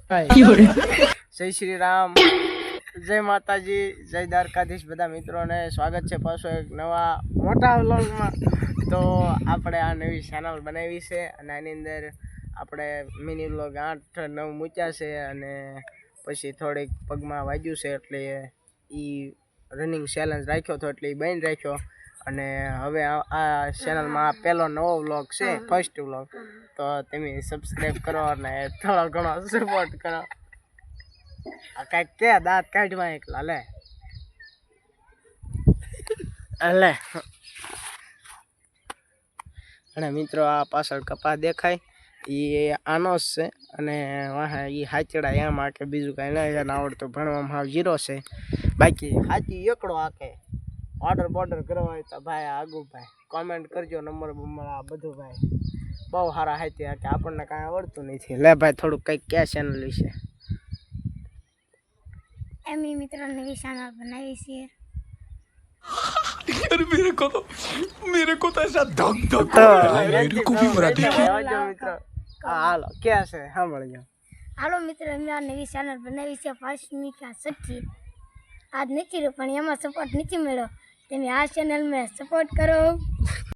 જય શ્રી રામ, જય માતાજી, જય દ્વારકાધીશ બધા મિત્રોને સ્વાગત છે પાછો એક નવા મોટા વ્લોગમાં। તો આપણે આ નવી ચેનલ બનાવી છે અને આની અંદર આપણે મિની વ્લોગ 8-9 મૂક્યા છે અને પછી થોડીક પગમાં વાગ્યું છે એટલે એ રનિંગ ચેલેન્જ રાખ્યો હતો એટલે એ બંધ રાખ્યો અને હવે આ ચેનલમાં પહેલો નવો વ્લોગ છે, ફર્સ્ટ વ્લોગ। તો તમે સબસ્ક્રાઈબ કરો અને થોડો ઘણો સપોર્ટ કરો। આ કાંઈક કે દાંત કાઢવા એકલા લે અને મિત્રો આ પાછળ કપા દેખાય એ આનો જ છે અને વાહે એ હાચડા એમાં કે બીજું કાંઈ નહીં આવડતું, ભણવામાં હાવ જીરો છે। બાકી હાચી એકડો આકે ઓર્ડર કરવા હોય તો ભાઈ આગુ ભાઈ કોમેન્ટ કરજો, નંબર આ બધું ભાઈ બહુ સારા હાથી કે આપણને કાંઈ આવડતું નથી। લે ભાઈ થોડુંક કંઈક કે ચેનલ વિશે एमी मित्र नवी चैनल बनाई सी है। यार मेरे को तो ऐसा धक धक हो रहा है, मेरे को भी मरा दे। मित्र हालो क्या છે સાંભળજો। હાલો મિત્ર, અમે આ નવી ચેનલ બનાવી છે ફાસ્ટમી કા સચ્ચી। આજ નથી રહ્યો પણ એમાં સપોર્ટ નથી મળ્યો, તમે આ ચેનલમાં સપોર્ટ કરો।